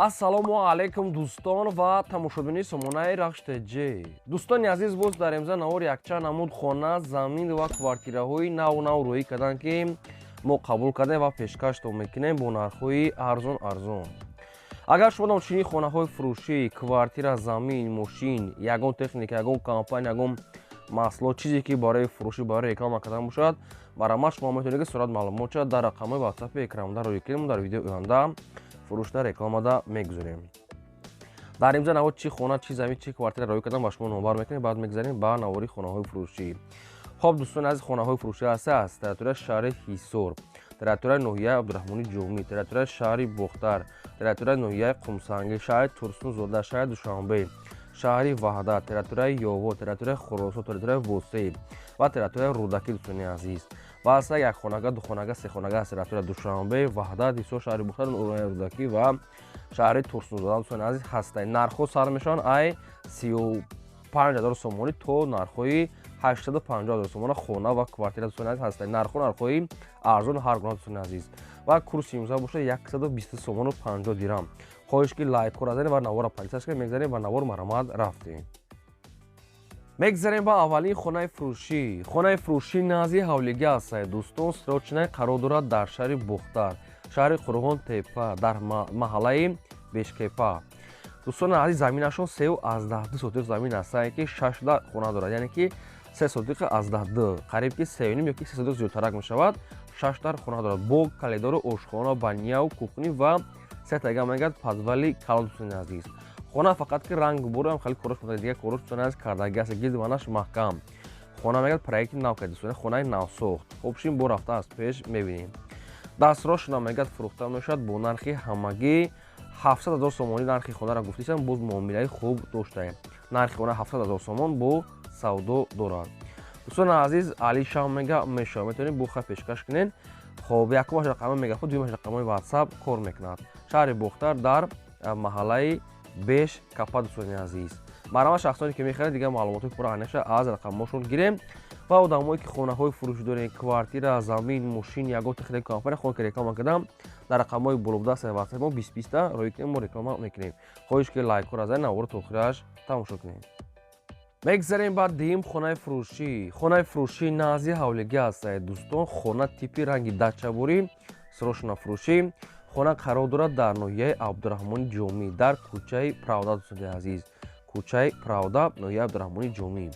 ассалому алайкум дӯстон ва тамошобини сомонаи рахштеҷ. Дӯстони азиз, боз дар имза навор якчанд намуд хона, замин ва квартираҳои нав рӯӣ карданд, ки мо қабул кардем ва пешкаштон мекунем бо нархҳои арзон. Агар шумо дар чунин хонаҳои фурӯшӣ, квартира, замин, мошин, ягон техника, ягон компания, ягон маҳсулот, чизе ки барои фурӯшӣ, барои реклама кардан бошад, барои шумо метавонед сурат маълумот шавад дар рақамҳои ватсапи экранда рӯи кунем. Дар видеои оянда фурӯшда рекламада мегузорем. Дар имза навор чӣ хона, чӣ замин, чӣ квартира рӯй кардан ба шумо номбар мекунем, баъд мегзарем ба навори хонаҳои фурӯшӣ. Хоб дӯстони азиз, хонаҳои фурӯшӣ аст территорияи шаҳри Ҳисор, территорияи ноҳияи Абдурахмони Ҷомӣ, территорияи шаҳри Бухтар, территорияи ноҳияи Қумсангӣ, шаҳри Турсунзода, шаҳри Душанбе, шаҳри Ваҳдат, территорияи Ёвод, территорияи Хуросон, территорияи Восеи ва территорияи Рӯдаки дӯстони азиз. ва аста якхонага, духонага, сехонага аст территорияи Душанбе, Ваҳдат, Ҳисор, шаҳри Бухтар, Рӯдаки ва шаҳри Турсунзода дӯстони азиз ҳастанд. Нархҳо сар мешаванд ай 35,000 сомонӣ то нархҳои 850,000 сомона хона ва квартира дӯстони азиз ҳастанд. нархҳои арзон ҳар гуна дӯстони азиз. ва курси имза бошад 120 сомону 50 дирам. хоҳиш ки лайкҳоро разанед ва навора подписач кунед. Мегзарем ба навор марамад рафтем. мегзарем ба аввалин хонаи фурӯшӣ. хонаи фурӯшӣ назди ҳавлига аст дӯстон. сирочинаи қарор дорад дар шаҳри Бухтар, шаҳри Қурғон-Тепа, дар маҳаллаи Бешкепа. дӯстони азиз, заминашон 3,2 сотиқ замин аст ки 6 хона дорад, яъне ки 3 сотиқ 12, қариб ки 3,5 ёки 3 сотиқ зиёдтарак мешавад. 6 хона дорад бо калидору ошхона, баня, кухни ва сетага мегӯяд подвали калон дӯстони азиз. хона фақат ки ранг борам хеле кораш мекунад, дигар кораш дӯстони азиз кардагӣ аст, гирди ванаш маҳкам. хона мегӯяд проекти нав кард дӯстони, хонаи навсохт. хуб шин бо рафта аз пеш мебинем. дастроshона мегӯяд фурӯхта мешавад бо нархи ҳамагӣ 700,000 сомонӣ. нархи хонаро гуфтисам, боз муомилаи хуб доштаем. нархи хона 700,000 сомон бо савдо дорад. дӯстони азиз, али шам мега мешавад, метавонед бо хат пешкаш кунед. хоб якумаш рақами мегафон, дуюмаш рақамои ватсап кор мекунад. шаҳри Бухтар дар маҳаллаи Беш Капа дӯстони азиз. барои шахсоне ки мехаред дигар маълумоти пурра аниша аз рақамҳошон гирем ва одамое ки хонаҳои фурӯшӣ дорем, квартира, замин, мошин, ягон техника компания хона ки реклама кардам, дар рақамҳои болобдасти ватсап мо 20-20 рӯй кунем, мо реклама мекунем. хоҳиш ки лайкҳо разанед, навора то охираш тамошо кунем. мегзарем ба дуюм хонаи фурӯшӣ. хонаи фурӯшӣ назди ҳавлига аст дӯстон. хона типи ранги дачабурӣ, сирочна фурӯшӣ. хона қарор дорад дар ноҳияи Абдурахмони Ҷомӣ, дар кӯчаи Правда дӯстони азиз. кӯчаи Правда, ноҳияи Абдурахмони Ҷомӣ.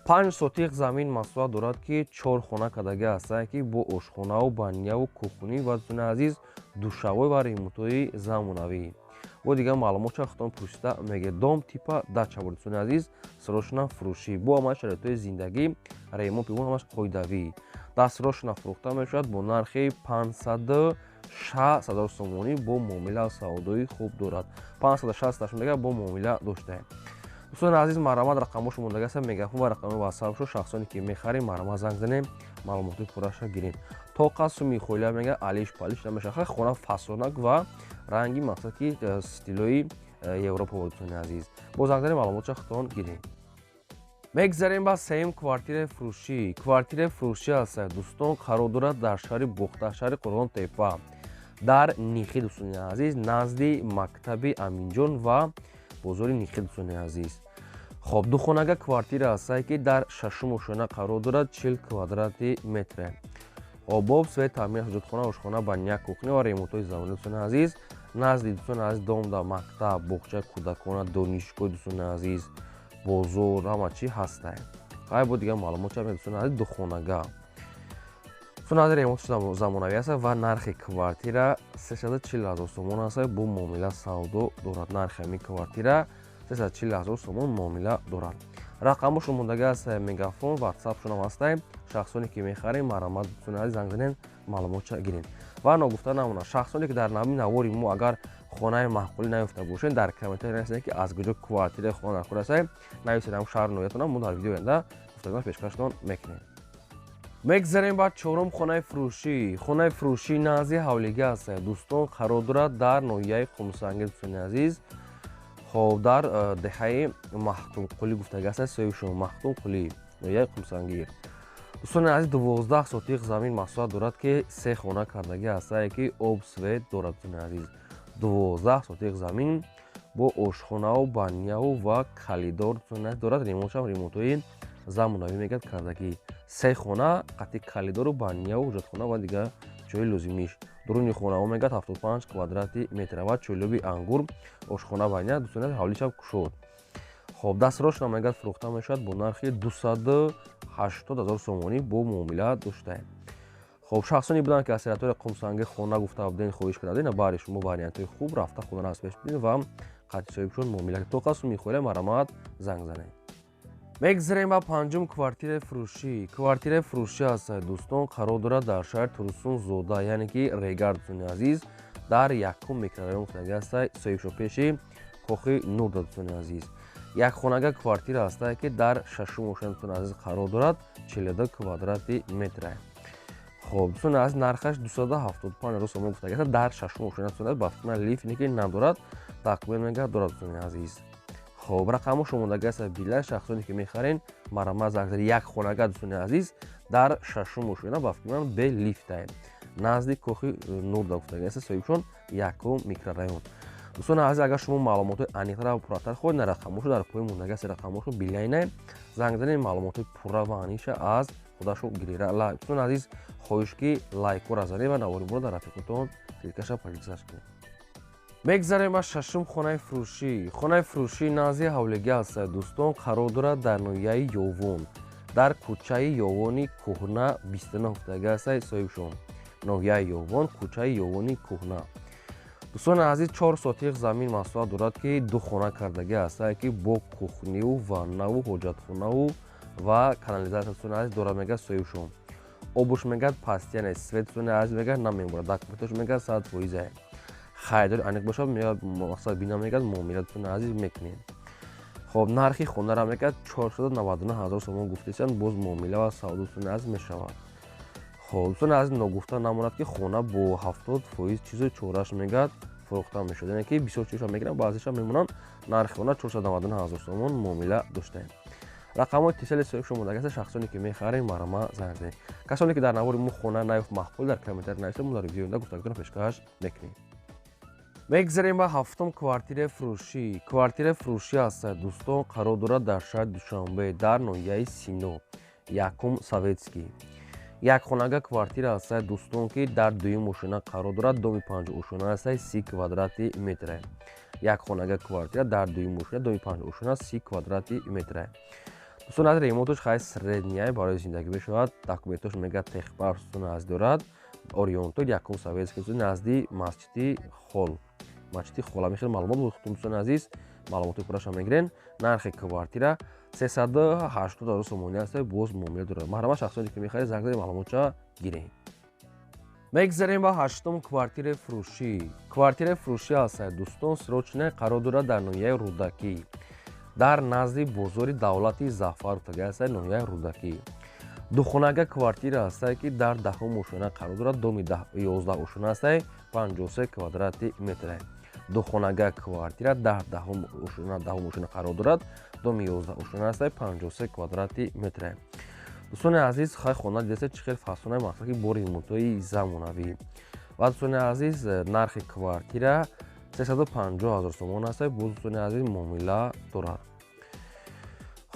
5 сотиқ замин маҳсулат дорад ки 4 хона кардагӣ аст ки бо ошхонаву баняву кухнӣ ва дӯстони азиз душавой ва ремонтҳои замонавӣ. бо дигар маълумот худтон пурсида мегӯед. дом типа дачабур дӯстони азиз, сирочна фурӯшӣ бо ҳамаи шароитҳои зиндагӣ, ремонт пимон ҳамаш қоидавӣ. дастроshона фурӯхта мешавад бо нархи 560,000 сомонӣ бо муомила савдои хуб дорад. 560 мега бо муомила доштаем. дӯстони азиз, марамад рақамошо мондаги аст, мегафон ва рақами ватсапшо шахсоне ки мехарем марамад занг занем, маълумоти пурраша гирем. то қасуми хоилия мега алиш палиш намешаха. хона фасонак ва ранги мақсад ки стилои европа дӯстони азиз. бо занг занем маълумотша худтон гирем. мегзарем ба сеюм квартираи фурӯшӣ. квартираи фурӯшӣ аст дӯстон. қарор дорад дар шаҳри Бухтар, шаҳри Қурғон-Тепа, дар Нихи дӯстони азиз, назди мактаби Аминҷон ва бозори Нихи дӯстони азиз. хоб духонага квартира аст ки дар шашум ошона қарор дорад, 40 квадрати метр. обоб, свет, таъмир, ҳоҷатхона, ошхона, баня, кухня ва ремонтҳои замонӣ дӯстони азиз. назди дӯстони азиз дом дар мактаб, боғчаи кӯдакона, донишгоҳи дӯстони азиз, бозор ҳама чӣ ҳастанд. ай бо дигар маълумотша дӯстони азиз духонага. дӯстони азиз, ремонти замонавӣ аст ва нархи квартира 340,000 сомон аст бо муомила савдо дорад. нархи ҳамин квартира 340,000 сомон муомила дорад. рақамошон мондаги аст, мегафон, ватсапшонам ҳастанд. шахсоне ки мехарем марамад дӯстони азиз занг занем, маълумотша гирем. ва ногуфта намонад, шахсоне ки дар навори мо агар хонаи маъқулӣ наёфта бошед, дар комментариё нависед ки аз куҷо квартираи хона нархҳо аст, нависед ҳам шаҳру ноҳиятонам, мо дар видеои оянда гуфтагӯи пешкаштон мекунем. мегзарем ба чорум хонаи фурӯшӣ. хонаи фурӯшӣ назди ҳавлига аст дӯстон. қарор дорад дар ноҳияи Қумсангӣ дӯстони азиз. хоб дар деҳаи Маҳтумқулӣ гуфтагӣ аст, соҳибшон Маҳтумқулӣ, ноҳияи Қумсангӣ. дӯстони азиз, 12 сотиқ замин маҳсулат дорад ки 3 хона кардагӣ аст ки об свет дорад дӯстони азиз. 12 сотиқ замин бо ошхонаву баняву ва калидор дорад. Ремонтшам ремонтҳои замонавӣ мегӯяд кардагӣ. 3 хона қатъи калидору баняву ҳоҷатхона ва дигар ҷойи лозимиш. Дуруни хонаҳо мегӯяд 75 квадрати метр ва чӯлоби ангур ошхона баня дӯстон ҳавлишам кушод. хоб дастфирошам мегӯяд фурӯхта мешавад бо нархи 280 000 сомонӣ бо муомила доштаем. хоб шахсоне буданд ки аз сериатори қумсанги хона гуфта будем хоҳиш кардем бари шумо вариантҳои хуб рафта хонара аз пеш бинед ва қатъи соҳибшон муомила то қасу мехоҳем марамат занг занем. мегзарем ба панҷум квартираи фурӯшӣ. Квартираи фурӯшӣ ҳастад дӯстон қарор дорад дар шаҳри Турсун Зода яъне ки Регар дӯстони азиз дар якум микрорайон худагӣ ҳастад. соҳибшон пеши Кохи Нурда дӯстони азиз. Якхонага квартира ҳастад ки дар шашум ошина дӯстони азиз қарор дорад 42 квадрати метр. хоб дӯстони азиз нархаш 275 000 сомон гуфтагӣ ҳастад дар шашум ошина дӯстони азиз ба фикр мекунам лифт ки надорад тақбил мегӯяд дорад дӯстони азиз. хоб рақамо шумондагӣ ҳастад билан шахсоне ки мехарен марамат занг занед. Якхонага дӯстони азиз дар шашум ошина ба фикр мекунам бе лифта назди Кохи Нурда гуфтагӣ ҳастад. соҳибшон якум микрорайон. дӯстони азиз агар шумо маълумотҳои аниқтар ва пурратар хоҳед на рақамошо дар пои мондагӣ ҳастед рақамошо билайна занг занед маълумотҳои пурра ва аниша аз худашо гирера. дӯстони азиз хоҳиш ки лайкора занед ва наворимро дар рафиқотон кликаша подписаш кунед. мегзарем ба шашум хонаи фурӯшӣ. хонаи фурӯшӣ назди ҳавлигӣ ҳастад дӯстон қарор дорад дар ноҳияи Ёвон дар кӯчаи Ёвони кӯҳна 29 гуфтагӣ ҳастад. соҳибшон ноҳияи Ёвон кӯчаи Ёвони кӯҳна. дӯстони азиз 4 сотиқ замин маҳсулот дорад ки ду хона кардагӣ ҳастад ки бо кӯҳниву ваннаву ҳоҷатхонаву ва канализатсия дӯстони азиз дорад мегӯяд соҳибшон. обуш мегӯяд пастияне свет дӯстони азиз мегӯяд намеборад документош мегӯяд 100%. хайдори аниқ бошад мақсад бина мегӯяд муомила дӯстони азиз мекунем. хоб нархи хонара мегӯяд 499 000 сомон гуфтесиянд боз муомила ва савдо дӯстони азиз мешавад. хоб дӯстони азиз ногуфта намонад ки хона бо 70% чизу чораш мегӯяд фурӯхта мешуд яъне ки бисёр чизоша мегиранд баъзеша мемонанд нархи хона 499 000 сомон муомила доштаем. рақамҳои тисали соҳибшон мондаги ҳастад шахсоне ки мехарем марама занг занед. касоне ки дар навори мо хона наев маҳбул дар комментари нависед мо дар видеои оянда гуфтагӯро пешкаш мекунем. мегзарем ба ҳафтум квартираи фурӯшӣ. квартираи фурӯшӣ ҳастад дӯстон қарор дорад дар шаҳри Душанбе дар ноҳияи Сино якум Советский. якхонага квартира ҳастад дӯстон ки дар дуюм ошина қарор дорад доми 5 ошина ҳастад 30 квадрати метр. якхонага квартира дар дуюм ошина доми 5 ошина 30 квадрати метр. дӯстони азиз ремонтош хай средняй барои зиндагӣ мешавад. документош мегӯяд техпарк дӯстони азиз дорад орионтор якум Советский назди масҷиди хол масҷиди хола мехел маълумот бухтум дӯстони азиз маълумоти пурраша мегирен. нархи квартира 380 000 сомонӣ ҳастад боз муомила дорад. маҳрама шахсоне ки мехаред занг занед маълумотша гирем. мегзарем ба ҳаштум квартираи фурӯшӣ. квартираи фурӯшӣ ҳастад дӯстон срочная қарор дорад дар ноҳияи Рудакӣ дар назди бозори давлати Зафар гуфтагӣ ҳастад ноҳияи Рудакӣ. духонага квартира ҳастад ки дар 10 ошина қарор дорад доми 11 ошина ҳастад 53 квадрати метр. духонага квартира дар 10 ошина қарор дорад доми 11 ошина ҳастад 53 квадрати метр. дӯстони азиз хай хона дидасед чӣ хел фасонаи мақсад ки бо ремонтҳои замонавӣ ва дӯстони азиз нархи квартира 350 000 сомон ҳастад боз дӯстони азиз муомила дорад.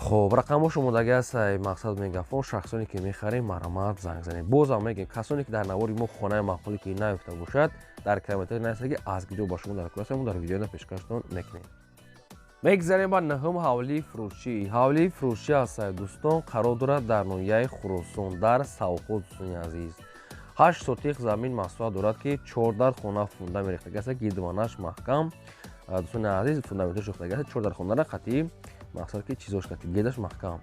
хоб рақамҳо шумодаги ҳастад мақсад мегафон шахсоне ки мехарем марамат занг занед. бозам мегӯем касоне ки дар навори мо хонаи маъқуле ки наёфта бошад дар комментари нависед ки аз киҷо ба шумо дар кӯрасем мо дар видеода пешкаштон мекунем. мегзарем ба наҳум ҳавлии фурӯшӣ. ҳавлии фурӯшӣ ҳастад дӯстон қарор дорад дар ноҳияи Хуросон дар Савхоз дӯстони азиз. 8 сотиқ замин маҳсулот дорад ки 14 хона фундамент рехтагӣ ҳастад гирдванаш маҳкам дӯстони азиз фундаментош рехтагӣ ҳастад 14 хонара қатъи мақсад ки чизош қатъи гедаш маҳкам.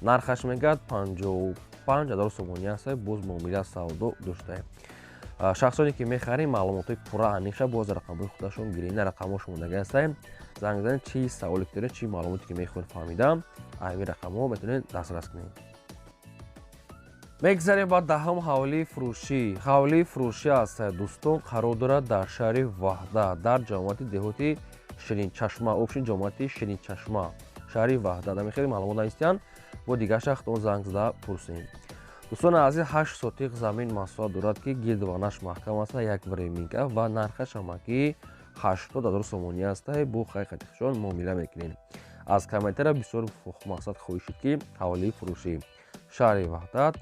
нархаш мегӯяд 55 000 сомонӣ ҳастад боз муомила савдо доштаем. шахсоне ки мехарем маълумотҳои пурра аниша боз рақамҳои худашон гирем на рақамҳо шумодаги ҳастад занг занед чӣ саволе доред чӣ маълумоте ки мехоҳед фаҳмидам ҳамин рақамҳо метавонед дастрас кунед. мегзарем ба даҳум ҳавлии фурӯшӣ. ҳавлии фурӯшӣ ҳастад дӯстон қарор дорад дар шаҳри Ваҳда дар ҷамоати деҳоти Ширинчашма обшин ҷомоати Ширинчашма шаҳри Ваҳда намехел маълумот навистиянд бо дигар шахсон занг зада пурсем. дӯстони азиз 8 сотиқ замин маҳсулот дорад ки гирдванаш маҳкам ҳастад як временка ва нархаш ҳама ки 80,000 сомонӣ астаи бо хайқати хушон муомила мекунем. аз комментария бисёр мақсад хоҳӣ шуд ки ҳаволии фурӯшӣ шаҳри ваҳдат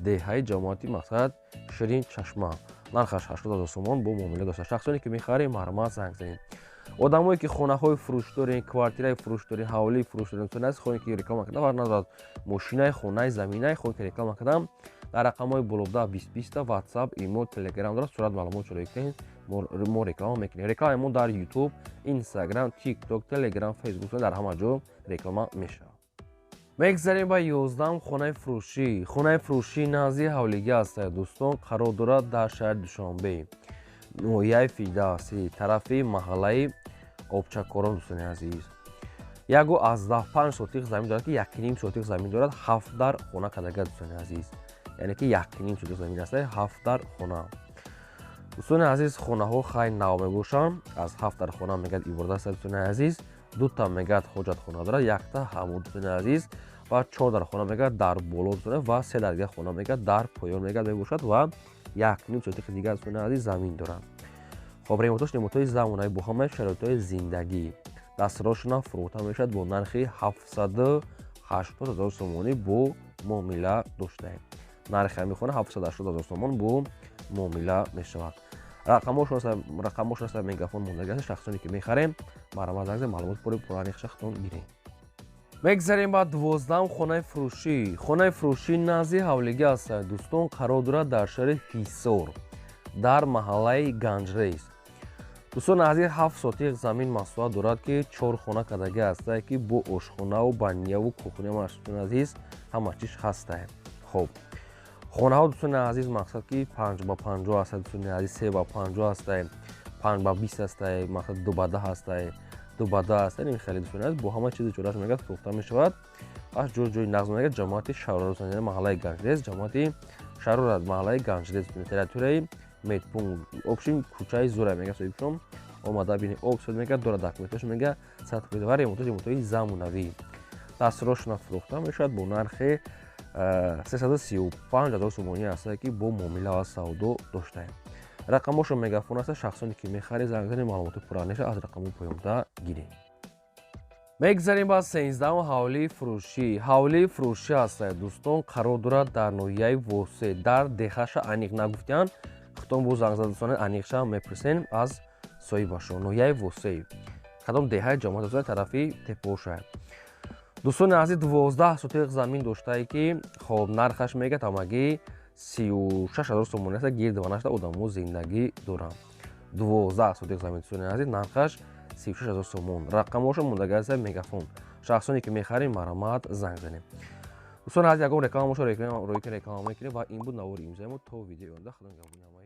деҳаи ҷамоати мақсад ширин чашма нархаш 80,000 сомон бо муомила дошта. шахсоне ки мехарем маромат занг занед. одамое ки хонаҳои фурӯш дорен, квартираи фурӯш дорен, ҳаволии фурӯш дорен, тунас хоҳем ки реклама кардам ва надорад мошинаи хонаи заминаи хоҳем ки реклама кардам дар рақамҳои болода 2020 WhatsApp, имо, Telegram дорад сурат маълумот шуро кунед мо реклама мекунем. Рекламаи мо дар YouTube, Instagram, TikTok, Telegram, Facebook дар ҳама ҷо реклама мешавад. мегзарем ба 11 хонаи фурӯшӣ. хонаи фурӯшӣ назди ҳавлига аст дӯстон, қарор дорад дар шаҳри Душанбе, ноҳияи Фидавси, тарафи маҳаллаи Обчакорон. дӯстони азиз, яго аз 5 сотиқ замин дорад ки 1.5 сотиқ замин дорад, 7 дар хона кадага. дӯстони азиз, яъне ки 1.5 сотиқ замин аст, 7 дар хона. дӯстони азиз, хонаҳо хайли нав мебошанд. аз 7 дар хона мегӯяд иборат аст. дӯстони азиз, 2та мегӯяд ҳоҷатхона дорад, 1та ҳамон. дӯстони азиз, ва 4 дар хона мегӯяд дар боло, ва 3 дар дигар хона мегӯяд дар поён мебошад ва 1.5 сотиқи дигар дӯстони азиз замин дорад. хоб ремонтош ремонтҳои замонави бо ҳамаи шароитҳои зиндагӣ. дастроshона фурӯхта мешавад бо нархи 780,000 сомонӣ бо муомила доштаем. нархи ҳамин хона 780,000 сомон бо муомила мешавад. рақамошон аста мегафон мондаги аст. шахсоне ки мехарем маромат занг занед, маълумот пурани шахтон гирем. мегзарем ба 12 хонаи фурӯшӣ. хонаи фурӯшӣ назди ҳавлига аст дӯстон, қарор дорад дар шаҳри Ҳисор дар маҳаллаи Ганҷрес. дӯстон азиз, 7 сотиқ замин маслуҳат дорад ки 4 хона кадаги аст ки бо ошхонаву баняву кухняу дӯстони азиз ҳама чиз ҳастае. хоб хонаҳо дӯстони азиз мақсад ки 5x50 аст. дӯстони азиз 3x50 астае, 5x20 астае, мақсад 2x10 астае, 2x10 астае. ин хеле дӯстони азиз бо ҳама чизи чораш мегӯяд фурӯхта мешавад. аш ҷои нағз мегӯяд ҷамоати Шарорат, маҳаллаи Ганҷрес, ҷамоати Шарорат, маҳаллаи Ганҷрес, территорияи медпункт, обшим кӯчаи зӯра мега соҳибшом омада бинем об сод мега дора документаш мега сатҳои ва ремонтҳои замонавӣ. дастроshона фурӯхта мешавад бо нархи 335,000 сомонӣ аст ки бо муомила ва савдо доштаем. рақамошон мегафон аст. шахсоне ки мехаред занг занед, маълумоти пурраниша аз рақамҳои поёнда гирем. мегзарем ба 13 ҳавлии фурӯшӣ. ҳавлии фурӯшӣ аст дӯстон, қарор дорад дар ноҳияи Восе дар деҳаша аниқ нагуфтиян хитон бо занг зада дӯстон аниқша мепурсем аз соҳибашон. ноҳияи Восе кадом деҳаи ҷамоат дӯстон тарафи тепоша. дӯстони азиз, 12 сотиқ замин доштае ки хоб нархаш мегӯяд ҳамагӣ 36,000 сомонӣ аст. гирд ванашта одамо зиндагӣ доранд. 12 сотиқ замин дӯстони азиз, нархаш 36,000 сомон. рақамошон мондаги аст мегафон. шахсоне ки мехарем маромат занг занем. дӯстони азиз, ягон рекламаошо реклама мекунем ва ин буд навори имзои мо. то видеои оянда худо нигҳбони ҳамаи